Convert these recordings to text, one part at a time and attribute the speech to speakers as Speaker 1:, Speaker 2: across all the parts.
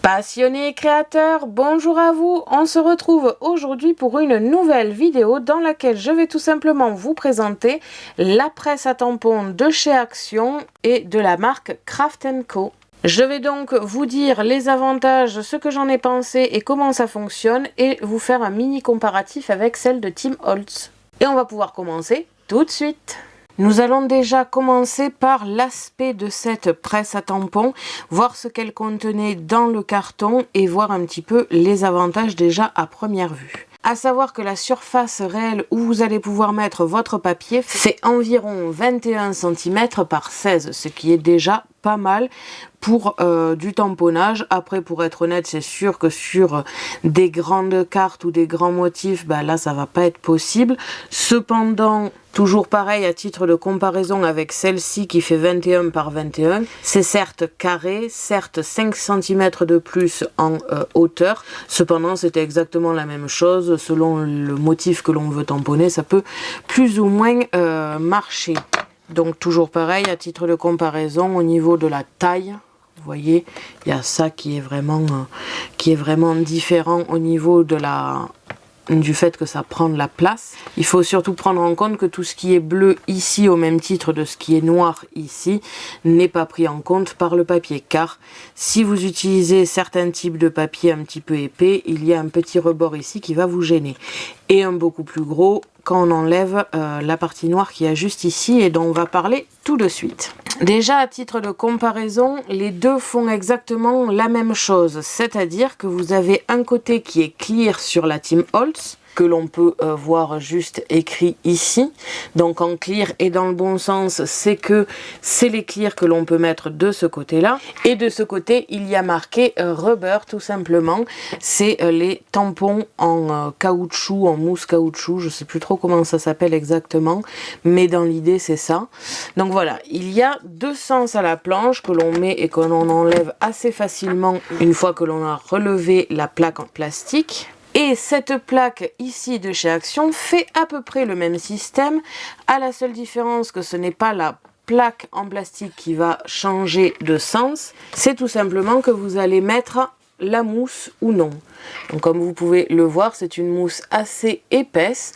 Speaker 1: Passionnés et créateurs, bonjour à vous. On se retrouve aujourd'hui pour une nouvelle vidéo dans laquelle je vais tout simplement vous présenter la presse à tampons de chez Action et de la marque Craft & Co. Je vais donc vous dire les avantages, ce que j'en ai pensé et comment ça fonctionne et vous faire un mini comparatif avec celle de Tim Holtz. Et on va pouvoir commencer tout de suite. Nous allons déjà commencer par l'aspect de cette presse à tampons, voir ce qu'elle contenait dans le carton et voir un petit peu les avantages déjà à première vue. À savoir que la surface réelle où vous allez pouvoir mettre votre papier fait environ 21 cm par 16, ce qui est déjà pas mal pour du tamponnage. Après, pour être honnête, c'est sûr que sur des grandes cartes ou des grands motifs, là ça va pas être possible. Cependant, toujours pareil à titre de comparaison avec celle-ci qui fait 21 par 21, c'est certes carré, certes 5 cm de plus en hauteur, cependant c'est exactement la même chose, selon le motif que l'on veut tamponner, ça peut plus ou moins marcher. Donc toujours pareil à titre de comparaison au niveau de la taille. Vous voyez, il y a ça qui est vraiment différent au niveau de du fait que ça prend de la place. Il faut surtout prendre en compte que tout ce qui est bleu ici, au même titre de ce qui est noir ici, n'est pas pris en compte par le papier. Car si vous utilisez certains types de papier un petit peu épais, il y a un petit rebord ici qui va vous gêner. Et un beaucoup plus gros quand on enlève la partie noire qu'il y a juste ici et dont on va parler tout de suite. Déjà à titre de comparaison, les deux font exactement la même chose, c'est-à-dire que vous avez un côté qui est clear sur la Tim Holtz, que l'on peut voir juste écrit ici. Donc en clear et dans le bon sens, c'est que c'est les clears que l'on peut mettre de ce côté-là. Et de ce côté, il y a marqué rubber tout simplement. C'est les tampons en caoutchouc, en mousse caoutchouc, je sais plus trop comment ça s'appelle exactement, mais dans l'idée c'est ça. Donc voilà, il y a deux sens à la planche que l'on met et que l'on enlève assez facilement une fois que l'on a relevé la plaque en plastique. Et cette plaque ici de chez Action fait à peu près le même système, à la seule différence que ce n'est pas la plaque en plastique qui va changer de sens, c'est tout simplement que vous allez mettre la mousse ou non. Donc comme vous pouvez le voir, c'est une mousse assez épaisse,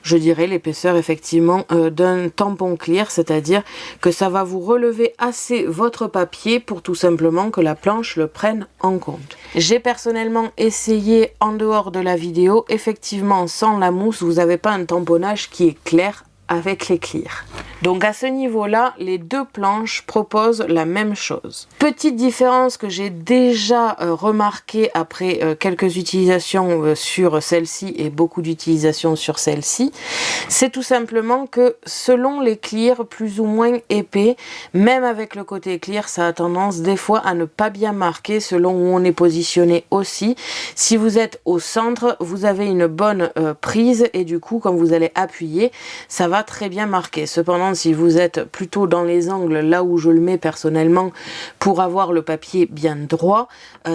Speaker 1: je dirais l'épaisseur effectivement d'un tampon clear, c'est-à-dire que ça va vous relever assez votre papier pour tout simplement que la planche le prenne en compte. J'ai personnellement essayé en dehors de la vidéo, effectivement sans la mousse, vous n'avez pas un tamponnage qui est clair avec les clears. Donc à ce niveau-là, les deux planches proposent la même chose. Petite différence que j'ai déjà remarqué après quelques utilisations sur celle-ci et beaucoup d'utilisations sur celle-ci, c'est tout simplement que selon les clears plus ou moins épais, même avec le côté clear, ça a tendance des fois à ne pas bien marquer selon où on est positionné aussi. Si vous êtes au centre, vous avez une bonne prise et du coup, quand vous allez appuyer, ça va très bien marquer. Cependant, si vous êtes plutôt dans les angles, là où je le mets personnellement, pour avoir le papier bien droit,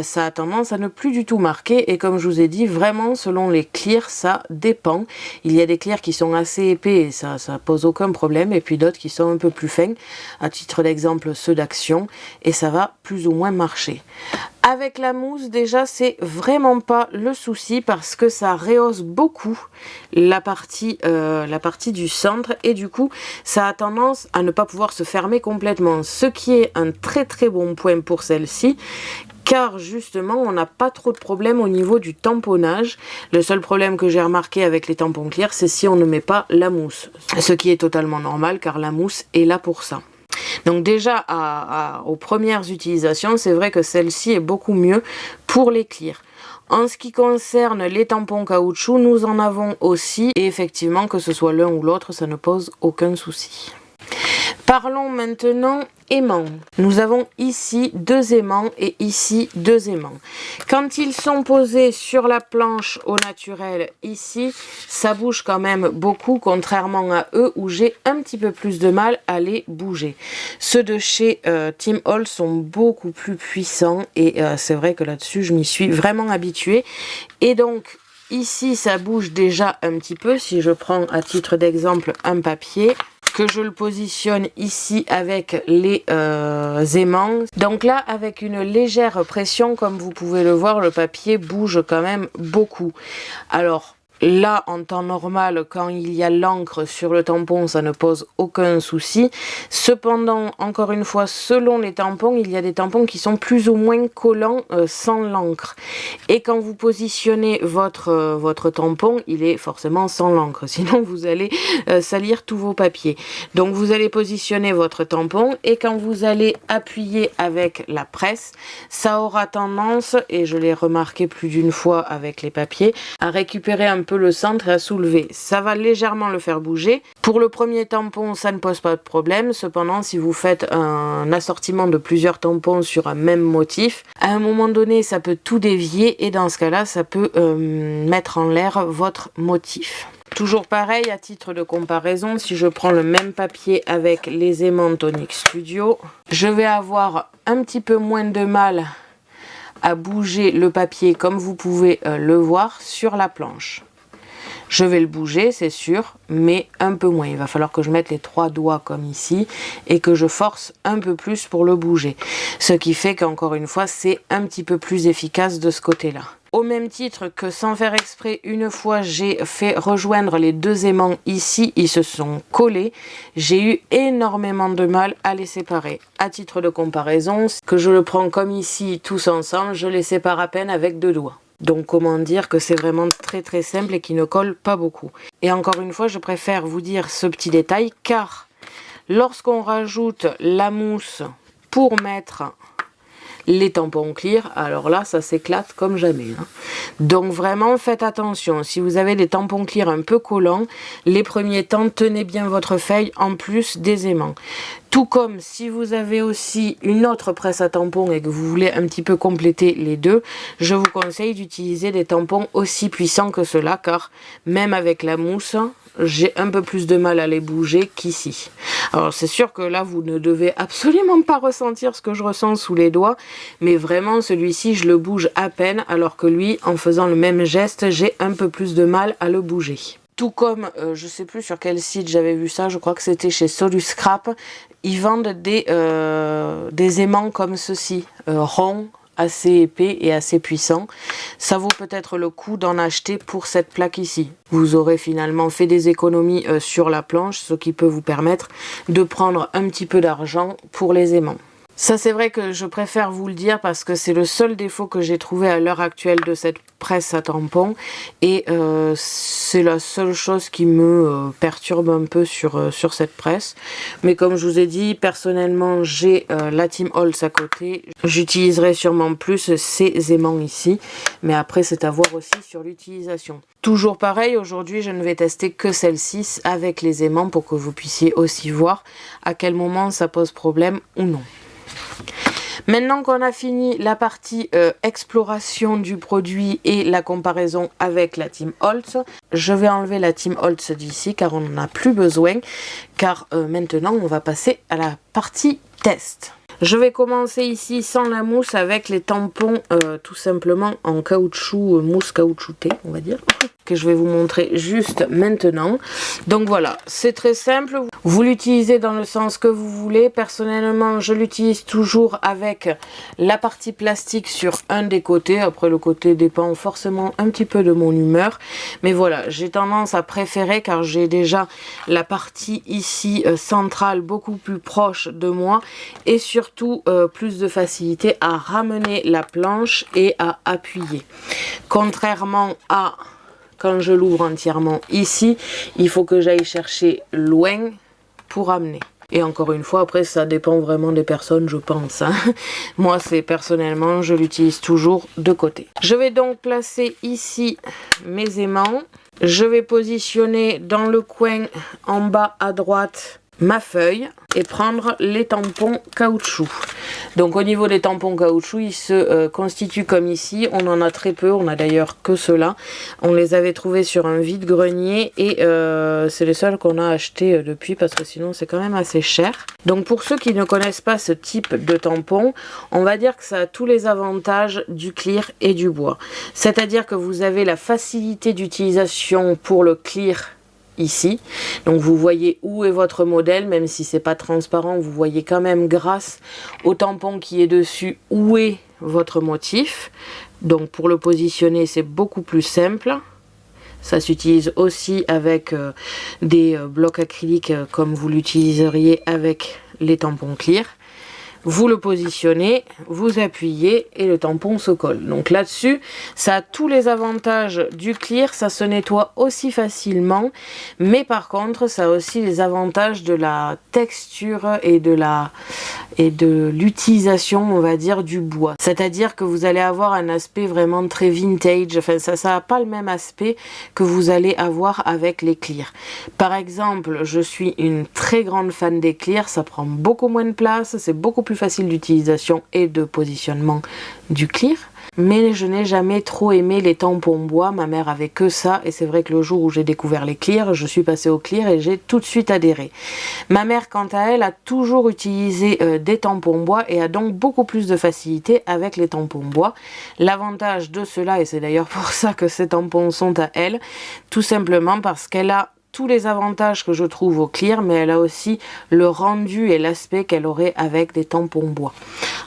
Speaker 1: ça a tendance à ne plus du tout marquer. Et comme je vous ai dit, vraiment selon les clears, ça dépend. Il y a des clears qui sont assez épais et ça pose aucun problème, et puis d'autres qui sont un peu plus fins, à titre d'exemple ceux d'Action, et ça va plus ou moins marcher. Avec la mousse, déjà, c'est vraiment pas le souci parce que ça rehausse beaucoup la partie du centre et du coup, ça a tendance à ne pas pouvoir se fermer complètement. Ce qui est un très très bon point pour celle-ci, car justement, on n'a pas trop de problème au niveau du tamponnage. Le seul problème que j'ai remarqué avec les tampons clear, c'est si on ne met pas la mousse. Ce qui est totalement normal car la mousse est là pour ça. Donc déjà aux premières utilisations, c'est vrai que celle-ci est beaucoup mieux pour les clears. En ce qui concerne les tampons caoutchouc, nous en avons aussi, et effectivement que ce soit l'un ou l'autre, ça ne pose aucun souci. Parlons maintenant aimants. Nous avons ici deux aimants et ici deux aimants. Quand ils sont posés sur la planche au naturel ici, ça bouge quand même beaucoup, contrairement à eux où j'ai un petit peu plus de mal à les bouger. Ceux de chez Tim Holtz sont beaucoup plus puissants et c'est vrai que là-dessus je m'y suis vraiment habituée. Et donc ici ça bouge déjà un petit peu. Si je prends à titre d'exemple un papier que je le positionne ici avec les aimants. Donc là, avec une légère pression, comme vous pouvez le voir, le papier bouge quand même beaucoup. Alors là, en temps normal, quand il y a l'encre sur le tampon, ça ne pose aucun souci. Cependant, encore une fois, selon les tampons, il y a des tampons qui sont plus ou moins collants sans l'encre. Et quand vous positionnez votre tampon, il est forcément sans l'encre. Sinon, vous allez salir tous vos papiers. Donc, vous allez positionner votre tampon et quand vous allez appuyer avec la presse, ça aura tendance, et je l'ai remarqué plus d'une fois avec les papiers, à récupérer un peu le centre et à soulever. Ça va légèrement le faire bouger. Pour le premier tampon, ça ne pose pas de problème. Cependant, si vous faites un assortiment de plusieurs tampons sur un même motif, à un moment donné, ça peut tout dévier et dans ce cas-là, ça peut mettre en l'air votre motif. Toujours pareil, à titre de comparaison, si je prends le même papier avec les aimants Tonic Studio, je vais avoir un petit peu moins de mal à bouger le papier comme vous pouvez le voir sur la planche. Je vais le bouger, c'est sûr, mais un peu moins. Il va falloir que je mette les 3 doigts comme ici et que je force un peu plus pour le bouger. Ce qui fait qu'encore une fois, c'est un petit peu plus efficace de ce côté-là. Au même titre que sans faire exprès, une fois j'ai fait rejoindre les 2 aimants ici, ils se sont collés. J'ai eu énormément de mal à les séparer. À titre de comparaison, que je le prends comme ici, tous ensemble, je les sépare à peine avec 2 doigts. Donc comment dire que c'est vraiment très simple et qui ne colle pas beaucoup. Et encore une fois, je préfère vous dire ce petit détail car lorsqu'on rajoute la mousse pour mettre les tampons clear, alors là ça s'éclate comme jamais. Donc vraiment faites attention, si vous avez des tampons clear un peu collants, les premiers temps tenez bien votre feuille en plus des aimants. Tout comme si vous avez aussi une autre presse à tampons et que vous voulez un petit peu compléter les deux, je vous conseille d'utiliser des tampons aussi puissants que cela car même avec la mousse, j'ai un peu plus de mal à les bouger qu'ici. Alors c'est sûr que là vous ne devez absolument pas ressentir ce que je ressens sous les doigts, mais vraiment celui-ci je le bouge à peine alors que lui en faisant le même geste j'ai un peu plus de mal à le bouger. Tout comme, je sais plus sur quel site j'avais vu ça, je crois que c'était chez Soluscrap, ils vendent des aimants comme ceci, ronds, assez épais et assez puissants. Ça vaut peut-être le coup d'en acheter pour cette plaque ici. Vous aurez finalement fait des économies sur la planche, ce qui peut vous permettre de prendre un petit peu d'argent pour les aimants. Ça c'est vrai que je préfère vous le dire parce que c'est le seul défaut que j'ai trouvé à l'heure actuelle de cette presse à tampons et c'est la seule chose qui me perturbe un peu sur cette presse. Mais comme je vous ai dit, personnellement j'ai la Tim Holtz à côté. J'utiliserai sûrement plus ces aimants ici, mais après c'est à voir aussi sur l'utilisation. Toujours pareil, aujourd'hui je ne vais tester que celle-ci avec les aimants pour que vous puissiez aussi voir à quel moment ça pose problème ou non. Maintenant qu'on a fini la partie exploration du produit et la comparaison avec la Tim Holtz, je vais enlever la Tim Holtz d'ici car on n'en a plus besoin, car maintenant on va passer à la partie test. Je vais commencer ici sans la mousse avec les tampons tout simplement en caoutchouc, mousse caoutchoutée on va dire, que je vais vous montrer juste maintenant. Donc voilà, c'est très simple, vous l'utilisez dans le sens que vous voulez. Personnellement je l'utilise toujours avec la partie plastique sur un des côtés, après le côté dépend forcément un petit peu de mon humeur, mais voilà, j'ai tendance à préférer car j'ai déjà la partie ici centrale beaucoup plus proche de moi et surtout plus de facilité à ramener la planche et à appuyer. Contrairement à quand je l'ouvre entièrement ici, il faut que j'aille chercher loin pour amener. Et encore une fois, après ça dépend vraiment des personnes je pense. Moi c'est personnellement, je l'utilise toujours de côté. Je vais donc placer ici mes aimants. Je vais positionner dans le coin en bas à droite ma feuille et prendre les tampons caoutchouc. Donc au niveau des tampons caoutchouc, ils se constituent comme ici. On en a très peu, on a d'ailleurs que ceux-là. On les avait trouvés sur un vide-grenier et c'est les seuls qu'on a achetés depuis parce que sinon c'est quand même assez cher. Donc pour ceux qui ne connaissent pas ce type de tampon, on va dire que ça a tous les avantages du clear et du bois. C'est-à-dire que vous avez la facilité d'utilisation pour le clear ici. Donc vous voyez où est votre modèle, même si c'est pas transparent, vous voyez quand même grâce au tampon qui est dessus où est votre motif. Donc pour le positionner, c'est beaucoup plus simple. Ça s'utilise aussi avec des blocs acryliques comme vous l'utiliseriez avec les tampons clear. Vous le positionnez, vous appuyez et le tampon se colle. Donc là-dessus, ça a tous les avantages du clear, ça se nettoie aussi facilement, mais par contre, ça a aussi les avantages de la texture et de l'utilisation, on va dire, du bois. C'est-à-dire que vous allez avoir un aspect vraiment très vintage, enfin ça n'a pas le même aspect que vous allez avoir avec les clear. Par exemple, je suis une très grande fan des clear, ça prend beaucoup moins de place, c'est beaucoup plus facile d'utilisation et de positionnement du clear, mais je n'ai jamais trop aimé les tampons bois. Ma mère avait que ça et c'est vrai que le jour où j'ai découvert les clear, je suis passée au clear et j'ai tout de suite adhéré. Ma mère, quant à elle, a toujours utilisé des tampons bois et a donc beaucoup plus de facilité avec les tampons bois. L'avantage de cela, et c'est d'ailleurs pour ça que ces tampons sont à elle, tout simplement parce qu'elle a tous les avantages que je trouve au clear, mais elle a aussi le rendu et l'aspect qu'elle aurait avec des tampons bois.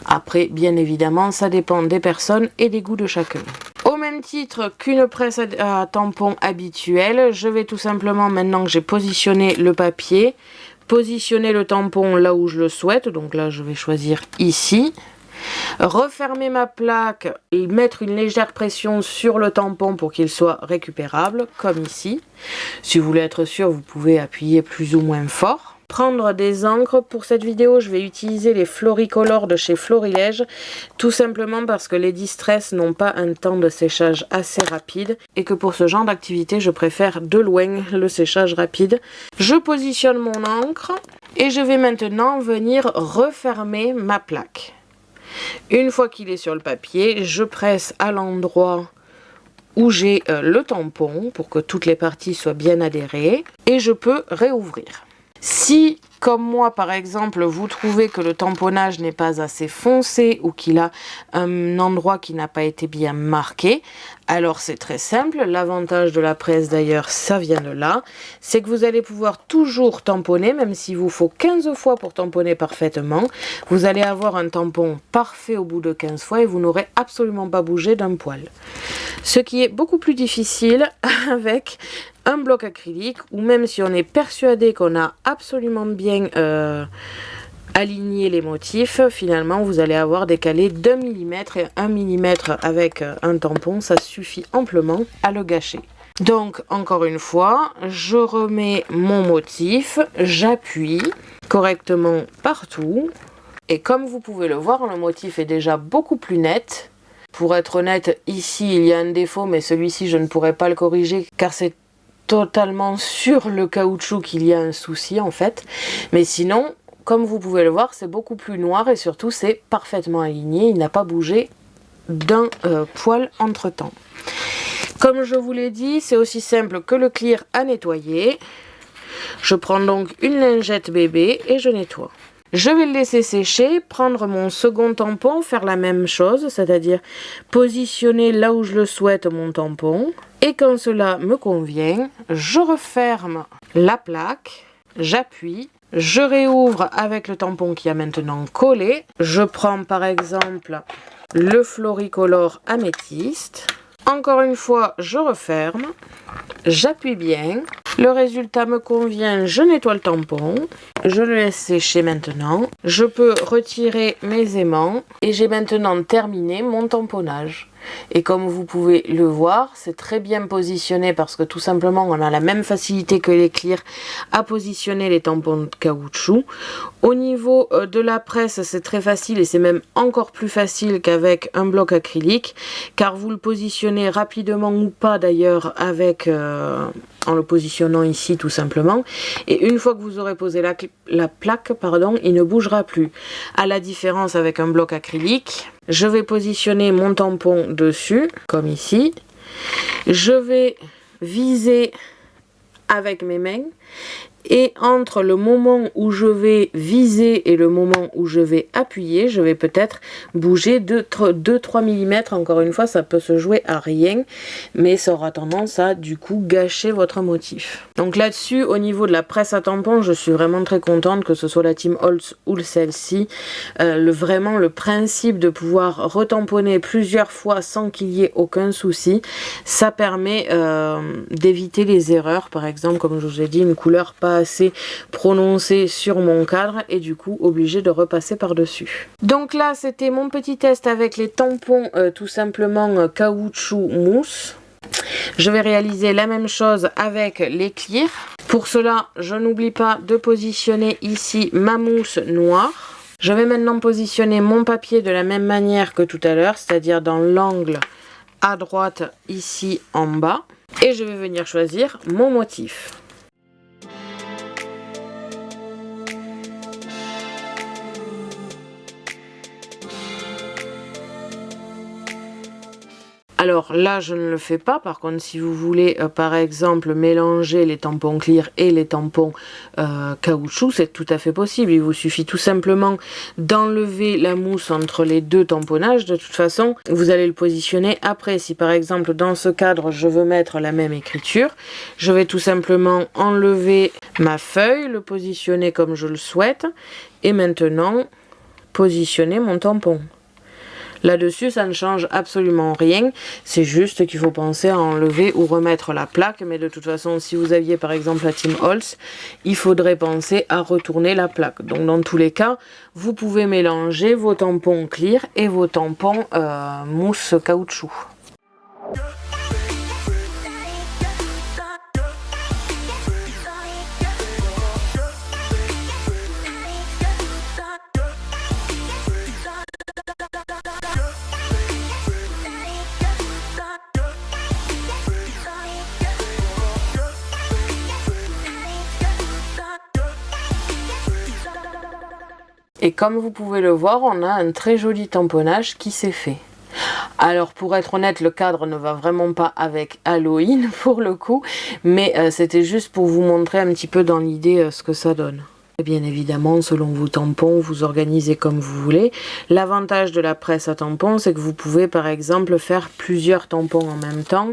Speaker 1: Après, bien évidemment, ça dépend des personnes et des goûts de chacun. Au même titre qu'une presse à tampons habituelle, je vais tout simplement, maintenant que j'ai positionné le papier, positionner le tampon là où je le souhaite. Donc là, je vais choisir ici. Refermer ma plaque et mettre une légère pression sur le tampon pour qu'il soit récupérable, comme ici. Si vous voulez être sûr, vous pouvez appuyer plus ou moins fort. Prendre des encres. Pour cette vidéo, je vais utiliser les Floricolor de chez Florilège, tout simplement parce que les Distress n'ont pas un temps de séchage assez rapide et que pour ce genre d'activité, je préfère de loin le séchage rapide. Je positionne mon encre et je vais maintenant venir refermer ma plaque. Une fois qu'il est sur le papier, je presse à l'endroit où j'ai le tampon pour que toutes les parties soient bien adhérées et je peux réouvrir. Si, comme moi par exemple, vous trouvez que le tamponnage n'est pas assez foncé ou qu'il a un endroit qui n'a pas été bien marqué, alors c'est très simple. L'avantage de la presse d'ailleurs, ça vient de là, c'est que vous allez pouvoir toujours tamponner, même s'il vous faut 15 fois pour tamponner parfaitement. Vous allez avoir un tampon parfait au bout de 15 fois et vous n'aurez absolument pas bougé d'un poil. Ce qui est beaucoup plus difficile avec un bloc acrylique, ou même si on est persuadé qu'on a absolument bien aligné les motifs, finalement vous allez avoir décalé d'1 mm et 1 mm avec un tampon, ça suffit amplement à le gâcher. Donc encore une fois, je remets mon motif, j'appuie correctement partout et comme vous pouvez le voir, le motif est déjà beaucoup plus net. Pour être honnête, ici il y a un défaut, mais celui-ci je ne pourrais pas le corriger car c'est totalement sur le caoutchouc qu'il y a un souci en fait. Mais sinon, comme vous pouvez le voir, c'est beaucoup plus noir et surtout c'est parfaitement aligné, il n'a pas bougé d'un poil entre temps. Comme je vous l'ai dit, c'est aussi simple que le clear à nettoyer. Je prends donc une lingette bébé et je nettoie. Je vais le laisser sécher, prendre mon second tampon, faire la même chose, c'est-à-dire positionner là où je le souhaite mon tampon. Et quand cela me convient, je referme la plaque, j'appuie, je réouvre avec le tampon qui a maintenant collé. Je prends par exemple le Floricolor Améthyste. Encore une fois, je referme, j'appuie bien. Le résultat me convient, je nettoie le tampon, je le laisse sécher maintenant. Je peux retirer mes aimants et j'ai maintenant terminé mon tamponnage. Et comme vous pouvez le voir, c'est très bien positionné parce que tout simplement on a la même facilité que les clear à positionner les tampons de caoutchouc. Au niveau de la presse, c'est très facile et c'est même encore plus facile qu'avec un bloc acrylique car vous le positionnez rapidement ou pas d'ailleurs avec en le positionnant ici tout simplement, et une fois que vous aurez posé la plaque, il ne bougera plus. À la différence avec un bloc acrylique, je vais positionner mon tampon dessus, comme ici. Je vais viser avec mes mains Et entre le moment où je vais viser et le moment où je vais appuyer, je vais peut-être bouger de 2-3 mm. Encore une fois, ça peut se jouer à rien, mais ça aura tendance à du coup gâcher votre motif. Donc là-dessus, au niveau de la presse à tampons, je suis vraiment très contente que ce soit la Tim Holtz ou celle-ci. Vraiment le principe de pouvoir retamponner plusieurs fois sans qu'il y ait aucun souci, ça permet d'éviter les erreurs. Par exemple, comme je vous ai dit, une couleur pas assez prononcée sur mon cadre et du coup obligé de repasser par dessus. Donc là c'était mon petit test avec les tampons tout simplement caoutchouc mousse. Je vais réaliser la même chose avec les clears. Pour cela je n'oublie pas de positionner ici ma mousse noire. Je vais maintenant positionner mon papier de la même manière que tout à l'heure, c'est-à-dire dans l'angle à droite ici en bas. Et je vais venir choisir mon motif. Alors là, je ne le fais pas. Par contre, si vous voulez, par exemple, mélanger les tampons clear et les tampons caoutchouc, c'est tout à fait possible. Il vous suffit tout simplement d'enlever la mousse entre les deux tamponnages. De toute façon, vous allez le positionner après. Si par exemple, dans ce cadre, je veux mettre la même écriture, je vais tout simplement enlever ma feuille, le positionner comme je le souhaite et maintenant positionner mon tampon. Là-dessus, ça ne change absolument rien, c'est juste qu'il faut penser à enlever ou remettre la plaque, mais de toute façon, si vous aviez par exemple la Tim Holtz, il faudrait penser à retourner la plaque. Donc dans tous les cas, vous pouvez mélanger vos tampons clear et vos tampons mousse caoutchouc. Et comme vous pouvez le voir, on a un très joli tamponnage qui s'est fait. Alors pour être honnête, le cadre ne va vraiment pas avec Halloween pour le coup, mais c'était juste pour vous montrer un petit peu dans l'idée ce que ça donne. Et bien évidemment, selon vos tampons, vous organisez comme vous voulez. L'avantage de la presse à tampons, c'est que vous pouvez par exemple faire plusieurs tampons en même temps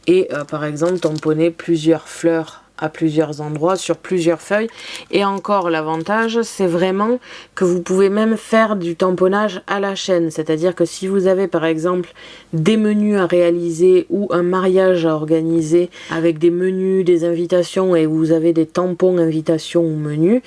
Speaker 1: et par exemple tamponner plusieurs fleurs à plusieurs endroits, sur plusieurs feuilles. Et encore, l'avantage, c'est vraiment que vous pouvez même faire du tamponnage à la chaîne. C'est-à-dire que si vous avez par exemple des menus à réaliser ou un mariage à organiser avec des menus, des invitations et vous avez des tampons invitations ou menus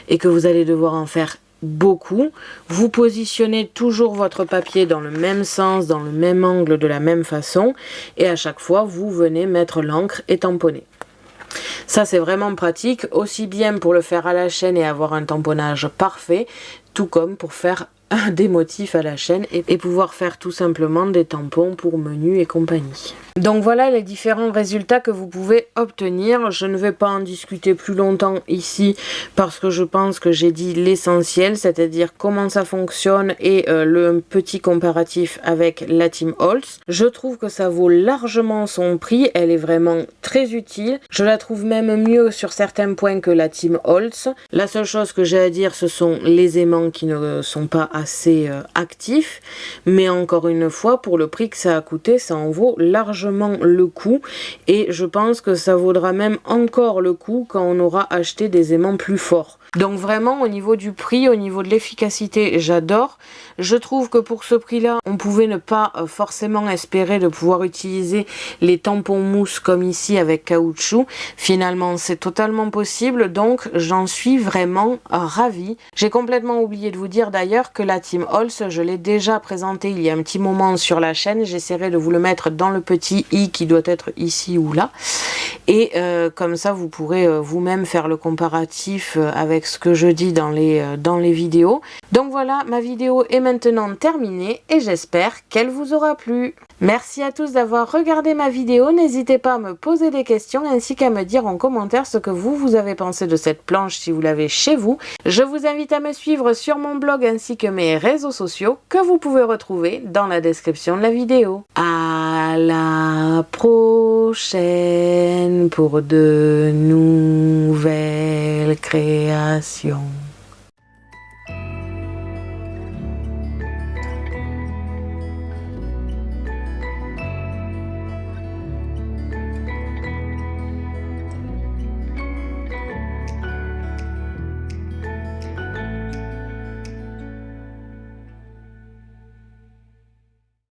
Speaker 1: et que vous allez devoir en faire beaucoup, vous positionnez toujours votre papier dans le même sens, dans le même angle, de la même façon et à chaque fois, vous venez mettre l'encre et tamponner. Ça c'est vraiment pratique, aussi bien pour le faire à la chaîne et avoir un tamponnage parfait, tout comme pour faire des motifs à la chaîne et pouvoir faire tout simplement des tampons pour menus et compagnie. Donc voilà les différents résultats que vous pouvez obtenir. Je ne vais pas en discuter plus longtemps ici parce que je pense que j'ai dit l'essentiel, c'est-à-dire comment ça fonctionne et le petit comparatif avec la Tim Holtz. Je trouve que ça vaut largement son prix, elle est vraiment très utile. Je la trouve même mieux sur certains points que la Tim Holtz. La seule chose que j'ai à dire, ce sont les aimants qui ne sont pas assez actifs, mais encore une fois, pour le prix que ça a coûté, ça en vaut largement le coup et je pense que ça vaudra même encore le coup quand on aura acheté des aimants plus forts. Donc vraiment au niveau du prix, au niveau de l'efficacité, j'adore. Je trouve que pour ce prix-là, on pouvait ne pas forcément espérer de pouvoir utiliser les tampons mousse comme ici avec caoutchouc. Finalement, c'est totalement possible, donc j'en suis vraiment ravie. J'ai complètement oublié de vous dire d'ailleurs que la Tim Holtz, je l'ai déjà présentée il y a un petit moment sur la chaîne. J'essaierai de vous le mettre dans le petit i qui doit être ici ou là. Et comme ça, vous pourrez vous-même faire le comparatif avec ce que je dis dans les vidéos. Donc voilà, ma vidéo est maintenant terminée et j'espère qu'elle vous aura plu. Merci à tous d'avoir regardé ma vidéo. N'hésitez pas à me poser des questions ainsi qu'à me dire en commentaire ce que vous avez pensé de cette planche si vous l'avez chez vous. Je vous invite à me suivre sur mon blog ainsi que mes réseaux sociaux que vous pouvez retrouver dans la description de la vidéo. À À la prochaine pour de nouvelles créations.